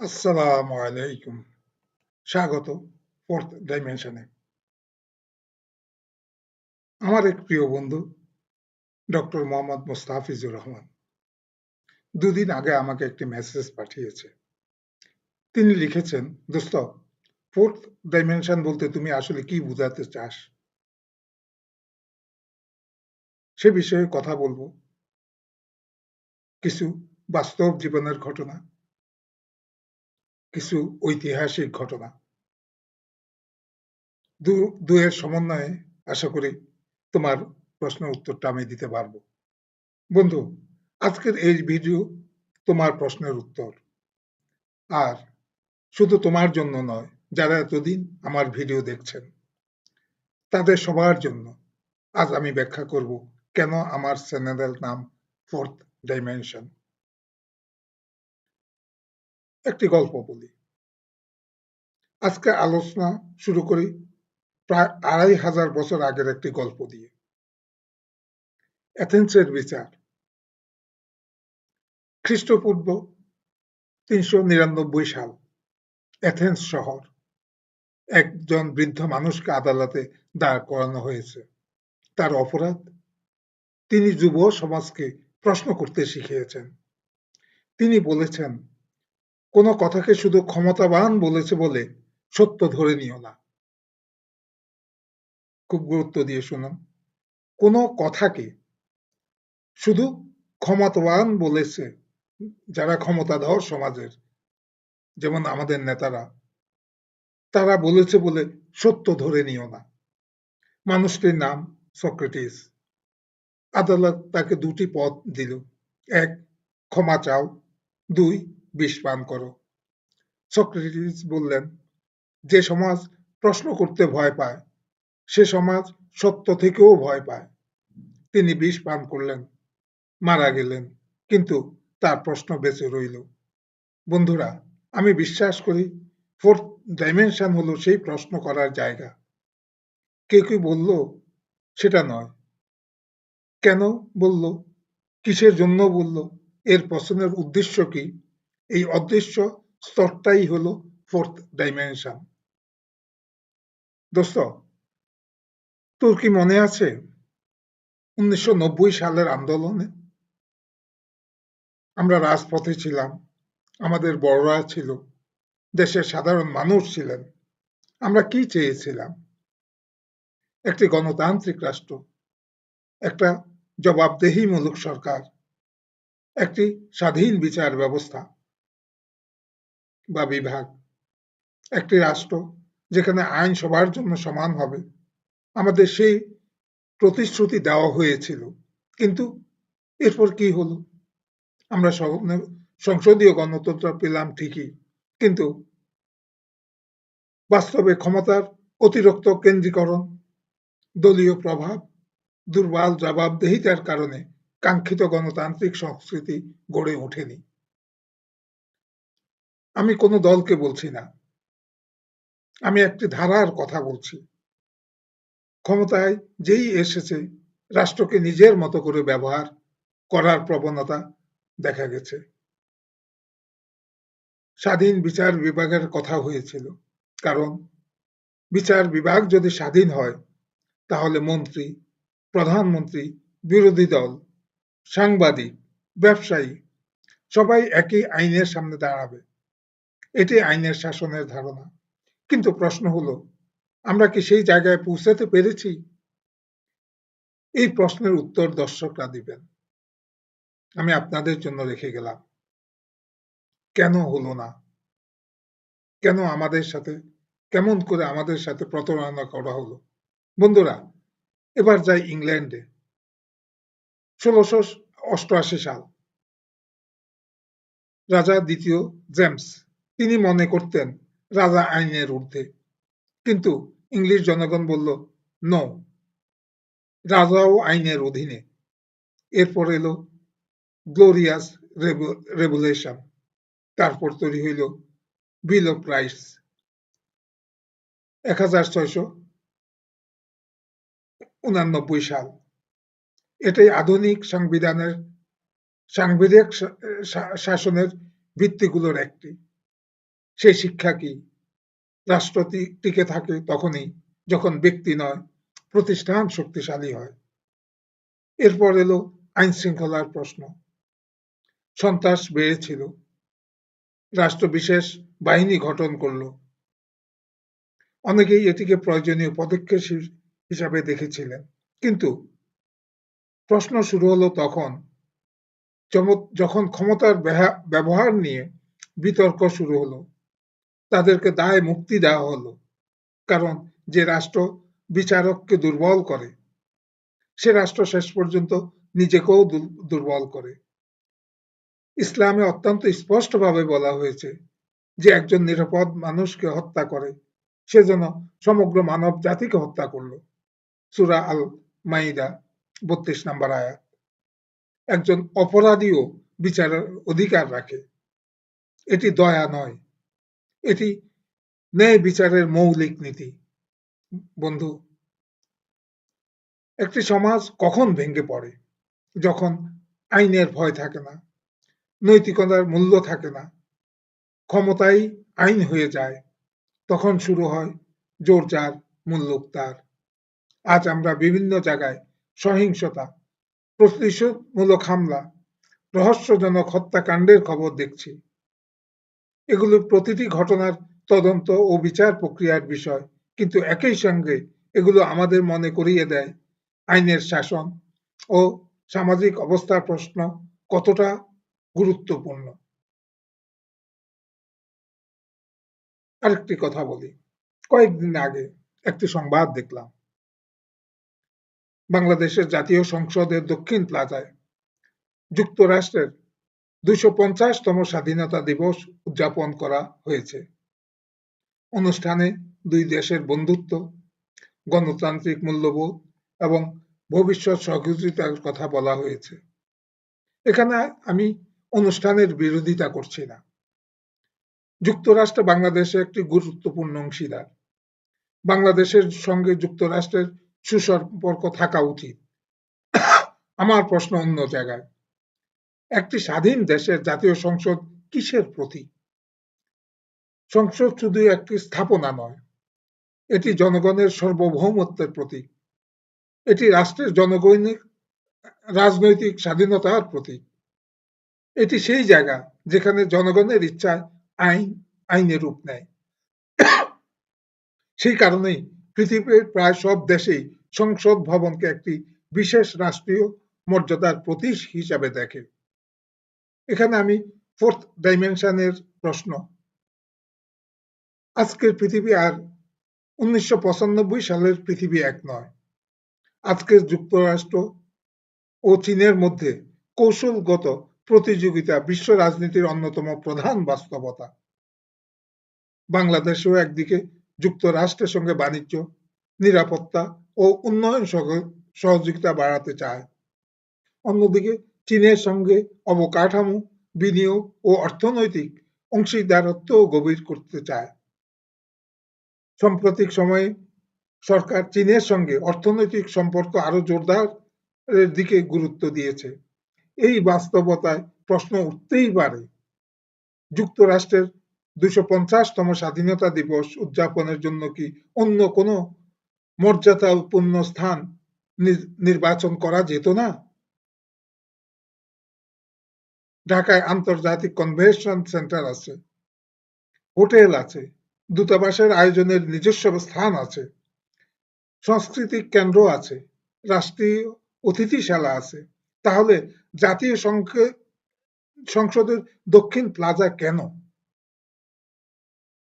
আসসালামু আলাইকুম। স্বাগত ফোর্থ ডাইমেনশনে। আমার এক প্রিয় বন্ধু ডক্টর মোহাম্মদ মোস্তাফিজুর রহমান দুদিন আগে আমাকে একটি মেসেজ পাঠিয়েছে। তিনি লিখেছেন, দোস্ত, ফোর্থ ডাইমেনশন বলতে তুমি আসলে কি বোঝাতে চাস? সে বিষয়ে কথা বলবো। কিছু বাস্তব জীবনের ঘটনা, কিছু ঐতিহাসিক ঘটনা, দুয়ের সমন্বয়ে আশা করি তোমার প্রশ্নের উত্তরটা আমি দিতে পারবো। বন্ধু, আজকের এই ভিডিও তোমার প্রশ্নের উত্তর। আর শুধু তোমার জন্য নয়, যারা এতদিন আমার ভিডিও দেখছেন তাদের সবার জন্য আজ আমি ব্যাখ্যা করব কেন আমার চ্যানেলের নাম ফোর্থ ডাইমেনশন। একটি গল্প বলি। আজকে আলোচনা শুরু করি প্রায় ২,৫০০ বছর আগের একটি গল্প দিয়ে। অ্যাথেন্সের বিচার। খ্রিস্টপূর্ব ৩৯৯ সাল। অ্যাথেন্স শহর। একজন বৃদ্ধ মানুষকে আদালতে দাঁড় করানো হয়েছে। তার অপরাধ, তিনি যুব সমাজকে প্রশ্ন করতে শিখিয়েছেন। তিনি বলেছেন, কোনো কথাকে শুধু ক্ষমতাবান বলেছে বলে সত্য ধরে নিও না। খুব গুরুত্ব দিয়ে শুনুন। কোনো কথাকে শুধু ক্ষমতাবান বলেছে, যারা ক্ষমতাধর সমাজের, যেমন আমাদের নেতারা, তারা বলেছে বলে সত্য ধরে নিও না। মানুষটির নাম সক্রেটিস। আদালত তাকে দুটি পথ দিল। এক, ক্ষমা চাও। দুই, বিষ পান করো। সক্রেটিস বললেন, যে সমাজ প্রশ্ন করতে ভয় পায় সে সমাজ সত্য থেকেও ভয় পায়। তিনি বিষ পান করলেন, মারা গেলেন, কিন্তু তার প্রশ্ন বেঁচে রইল। বন্ধুরা, আমি বিশ্বাস করি ফোর্থ ডাইমেনশন হলো সেই প্রশ্ন করার জায়গা। কেউ কেউ বলল সেটা নয়। কেন বলল? কিসের জন্য বলল? এর পছন্দের উদ্দেশ্য কি? এই অদৃশ্য স্তরটাই হলো ফোর্থ ডাইমেনশন। দোস্ত, তোর কি মনে আছে ১৯৯০ সালের আন্দোলনে আমরা রাজপথে ছিলাম, আমাদের বড়রা ছিল, দেশের সাধারণ মানুষ ছিলেন। আমরা কি চেয়েছিলাম? একটি গণতান্ত্রিক রাষ্ট্র, একটা জবাবদেহিমূলক সরকার, একটি স্বাধীন বিচার ব্যবস্থা বা বিভাগ, একটি রাষ্ট্র যেখানে আইন সবার জন্য সমান হবে। আমাদের সেই প্রতিশ্রুতি দেওয়া হয়েছিল। কিন্তু এরপর কি হলো? আমরা সংসদীয় গণতন্ত্র পেলাম ঠিকই, কিন্তু বাস্তবে ক্ষমতার অতিরিক্ত কেন্দ্রীকরণ, দলীয় প্রভাব, দুর্বল জবাবদিহিতার কারণে কাঙ্ক্ষিত গণতান্ত্রিক সংস্কৃতি গড়ে ওঠেনি। আমি কোনো দলকে বলছি না, আমি একটি ধারার কথা বলছি। ক্ষমতায় যেই এসেছে রাষ্ট্রকে নিজের মতো করে ব্যবহার করার প্রবণতা দেখা গেছে। স্বাধীন বিচার বিভাগের কথা হয়েছিল, কারণ বিচার বিভাগ যদি স্বাধীন হয় তাহলে মন্ত্রী, প্রধানমন্ত্রী, বিরোধী দল, সাংবাদিক, ব্যবসায়ী সবাই একই আইনের সামনে দাঁড়াবে। এটি আইনের শাসনের ধারণা। কিন্তু প্রশ্ন হলো, আমরা কি সেই জায়গায় পৌঁছাতে পেরেছি? এই প্রশ্নের উত্তর দর্শকরা দিবেন। আমি আপনাদের জন্য রেখে গেলাম। কেন হলো না? কেন আমাদের সাথে, কেমন করে আমাদের সাথে প্রতারণা করা হলো? বন্ধুরা, এবার যাই ইংল্যান্ডে। ১৬৮৮ সাল। রাজা দ্বিতীয় জেমস, তিনি মনে করতেন রাজা আইনের ঊর্ধ্বে। কিন্তু ইংলিশ জনগণ বলল, নো, রাজাও আইনের অধীনে। এরপর এলো গ্লোরিয়াস রেভুলেশন। তারপর তৈরি হইল বিল অফ রাইটস ১৬৮৯ সাল। এটাই আধুনিক সাংবিধানিক শাসনের ভিত্তিগুলোর একটি। সেই শিক্ষা কি? রাষ্ট্র টিকে থাকে তখনই যখন ব্যক্তি নয়, প্রতিষ্ঠান শক্তিশালী হয়। এরপর এলো আইন শৃঙ্খলার প্রশ্ন। সন্ত্রাস বেড়েছিল, রাষ্ট্র বিশেষ বাহিনী গঠন করল। অনেকেই এটিকে প্রয়োজনীয় পদক্ষেপ হিসাবে দেখেছিলেন। কিন্তু প্রশ্ন শুরু হলো তখন যখন ক্ষমতার ব্যবহার নিয়ে বিতর্ক শুরু হলো। তাদেরকে দায় মুক্তি দেওয়া হলো। কারণ যে রাষ্ট্র বিচারককে দুর্বল করে, সে রাষ্ট্র শেষ পর্যন্ত নিজেকেও দুর্বল করে। ইসলামে অত্যন্ত স্পষ্টভাবে বলা হয়েছে যে একজন নিরাপদ মানুষকে হত্যা করে সে যেন সমগ্র মানব জাতিকে হত্যা করলো। সূরা আল মাইদা ৩২ নম্বর আয়াত। একজন অপরাধীও বিচারের অধিকার রাখে। এটি দয়া নয়, এটি ন্যায় বিচারের মৌলিক নীতি। বন্ধু, একটি সমাজ কখন ভেঙে পড়ে? যখন আইনের ভয় থাকে না, নৈতিকতার মূল্য থাকে না, ক্ষমতাই আইন হয়ে যায়, তখন শুরু হয় জোর যার মুল্লুক তার। আজ আমরা বিভিন্ন জায়গায় সহিংসতা, প্রতিশোধমূলক হামলা, রহস্যজনক হত্যাকাণ্ডের খবর দেখছি। এগুলো প্রতিটি ঘটনার তদন্ত ও বিচার প্রক্রিয়ার বিষয়, কিন্তু একই সঙ্গে এগুলো আমাদের মনে করিয়ে দেয় আইনের শাসন ও সামাজিক অবস্থার প্রশ্ন কতটা গুরুত্বপূর্ণ। আরেকটি কথা বলি, কয়েকদিন আগে একটি সংবাদ দেখলাম, বাংলাদেশের জাতীয় সংসদের দক্ষিণ প্লাজায় যুক্তরাষ্ট্রের ২৫০তম স্বাধীনতা দিবস উদযাপন করা হয়েছে। অনুষ্ঠানে দুই দেশের বন্ধুত্ব, গণতান্ত্রিক মূল্যবোধ এবং ভবিষ্যৎ সহযোগিতার কথা বলা হয়েছে। এখানে আমি অনুষ্ঠানের বিরোধিতা করছি না। যুক্তরাষ্ট্র বাংলাদেশে একটি গুরুত্বপূর্ণ অংশীদার। বাংলাদেশের সঙ্গে যুক্তরাষ্ট্রের সুসম্পর্ক থাকা উচিত। আমার প্রশ্ন অন্য জায়গায়। একটি স্বাধীন দেশের জাতীয় সংসদ কিসের প্রতীক? সংসদ শুধু একটি স্থাপনা নয়, এটি জনগণের সার্বভৌমত্বের প্রতীক। এটি রাষ্ট্রের জনগণের রাজনৈতিক স্বাধীনতার প্রতীক। এটি সেই জায়গা যেখানে জনগণের ইচ্ছায় আইনে রূপ নেয়। সেই কারণেই পৃথিবীর প্রায় সব দেশেই সংসদ ভবনকে একটি বিশেষ রাষ্ট্রীয় মর্যাদার প্রতীক হিসাবে দেখে। এখানে আমি ফোর্থ ডাইমেনশনের প্রশ্ন। আজকের পৃথিবী আর ১৯৯৫ সালের পৃথিবী এক নয়। আজকের যুক্তরাষ্ট্র ও চীনের মধ্যে কৌশলগত প্রতিযোগিতা বিশ্ব রাজনীতির অন্যতম প্রধান বাস্তবতা। বাংলাদেশও একদিকে যুক্তরাষ্ট্রের সঙ্গে বাণিজ্য, নিরাপত্তা ও উন্নয়ন সহযোগিতা বাড়াতে চায়। অন্যদিকে চীনের সঙ্গে অবকাঠামো, বিনিয়োগ ও অর্থনৈতিক অংশীদারত্ব গভীর করতে চায়। সাম্প্রতিক সময়ে সরকার চীনের সঙ্গে অর্থনৈতিক সম্পর্ক আরো জোরদারের দিকে গুরুত্ব দিয়েছে। এই বাস্তবতায় প্রশ্ন উঠতেই পারে, যুক্তরাষ্ট্রের ২৫০তম স্বাধীনতা দিবস উদযাপনের জন্য কি অন্য কোনো মর্যাদাপূর্ণ স্থান নির্বাচন করা যেত না? ঢাকায় আন্তর্জাতিক কনভেনশন সেন্টার আছে, হোটেল আছে, দূতাবাসের আয়োজনের নিজস্ব স্থান আছে, সাংস্কৃতিক কেন্দ্র আছে, রাষ্ট্রীয় অতিথিশালা আছে। তাহলে জাতীয় সংসদের দক্ষিণ প্লাজা কেন?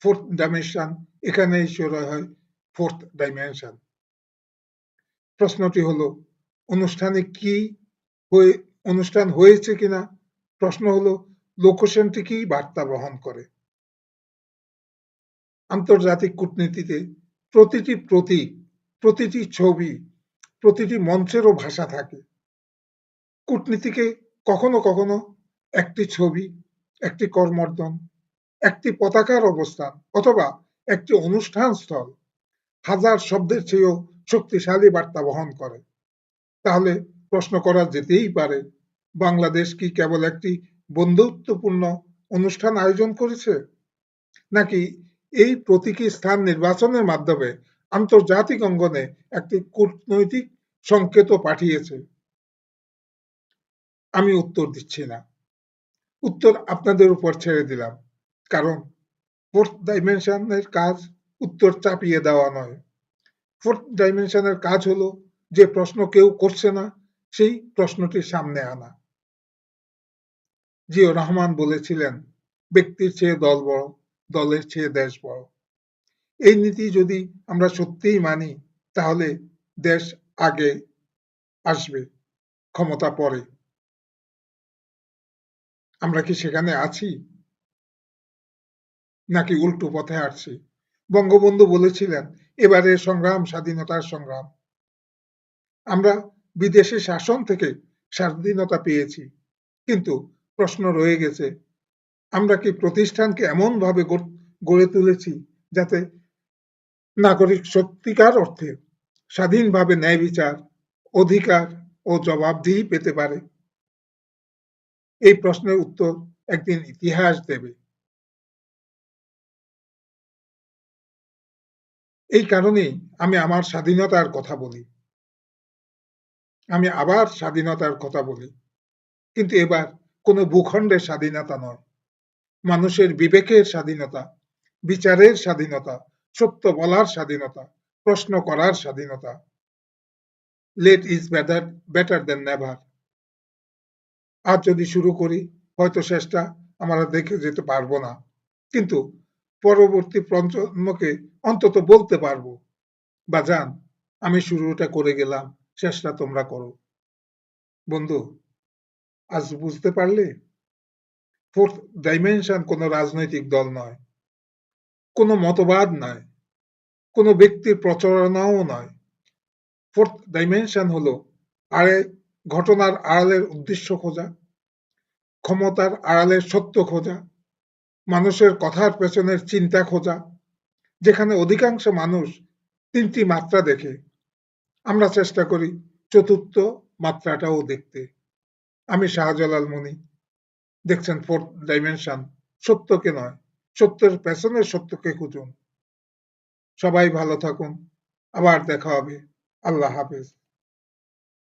ফোর্থ ডাইমেনশন এখানেই শুরু হয়। ফোর্থ ডাইমেনশন প্রশ্নটি হলো, অনুষ্ঠান হয়েছে কিনা? প্রশ্ন হলো, লোকেশনটি কি বার্তা বহন করে? আন্তর্জাতিক কূটনীতিতে প্রতিটি প্রতীক, প্রতিটি ছবি, প্রতিটি মঞ্চেরও ভাষা থাকে। কূটনীতিকে কখনো কখনো একটি ছবি, একটি করমর্দন, একটি পতাকার অবস্থান অথবা একটি অনুষ্ঠান স্থল হাজার শব্দের চেয়েও শক্তিশালী বার্তা বহন করে। তাহলে প্রশ্ন করা যেতেই পারে, বাংলাদেশ কি কেবল একটি বন্ধুত্বপূর্ণ অনুষ্ঠান আয়োজন করেছে, নাকি এই প্রতীকী স্থান নির্বাচনের মাধ্যমে আন্তর্জাতিক অঙ্গনে একটি কূটনৈতিক সংকেতও পাঠিয়েছে? আমি উত্তর দিচ্ছি না। উত্তর আপনাদের উপর ছেড়ে দিলাম। কারণ ফোর্থ ডাইমেনশনের কাজ উত্তর চাপিয়ে দেওয়া নয়। ফোর্থ ডাইমেনশনের কাজ হলো যে প্রশ্ন কেউ করছে না সেই প্রশ্নটি সামনে আনা। জিয়াউর রহমান বলেছিলেন, ব্যক্তির চেয়ে দল বড়, দলের চেয়ে দেশ বড়। এই নীতি যদি আমরা সত্যিই মানি তাহলে দেশ আগে আসবে, ক্ষমতা পরে। আমরা কি সেখানে আছি নাকি উল্টো পথে হাঁটছি? বঙ্গবন্ধু বলেছিলেন, এবারের সংগ্রাম স্বাধীনতার সংগ্রাম। আমরা বিদেশি শাসন থেকে স্বাধীনতা পেয়েছি, কিন্তু প্রশ্ন রয়ে গেছে, আমরা কি প্রতিষ্ঠানকে এমনভাবে গড়ে তুলেছি যাতে নাগরিক সত্যিকার অর্থে স্বাধীনভাবে ন্যায় বিচার, অধিকার ও জবাবদিহি পেতে পারে? এই প্রশ্নের উত্তর একদিন ইতিহাস দেবে। এই কারণেই আমি আমার স্বাধীনতার কথা বলি। আমি আবার স্বাধীনতার কথা বলি, কিন্তু এবার কোনো ভূখণ্ডের স্বাধীনতা নয়, মানুষের বিবেকের স্বাধীনতা, বিচারের স্বাধীনতা, সত্য বলার স্বাধীনতা, প্রশ্ন করার স্বাধীনতা। Late is better than never. আজ যদি শুরু করি হয়তো শেষটা আমরা দেখে যেতে পারবো না, কিন্তু পরবর্তী প্রজন্মকে অন্তত বলতে পারবো, বাজান আমি শুরুটা করে গেলাম, শেষটা তোমরা করো। বন্ধু, আজ বুঝতে পারলে ফোর্থ ডাইমেনশন কোনো রাজনৈতিক দল নয়, কোনো মতবাদ নয়, কোনো ব্যক্তির প্রচারণাও নয়। ফোর্থ ডাইমেনশন হলো আরে ঘটনার আড়ালের উদ্দেশ্য খোঁজা, ক্ষমতার আড়ালের সত্য খোঁজা, মানুষের কথার পেছনের চিন্তা খোঁজা। যেখানে অধিকাংশ মানুষ তিনটি মাত্রা দেখে, আমরা চেষ্টা করি চতুর্থ মাত্রাটাও দেখতে। আমি শাহজালাল মনি, দেখছেন ফোর্থ ডাইমেনশন। সত্যকে নয়, সত্যের পেছনের সত্যকে খুঁজুন। সবাই ভালো থাকুন, আবার দেখা হবে। আল্লাহ হাফেজ।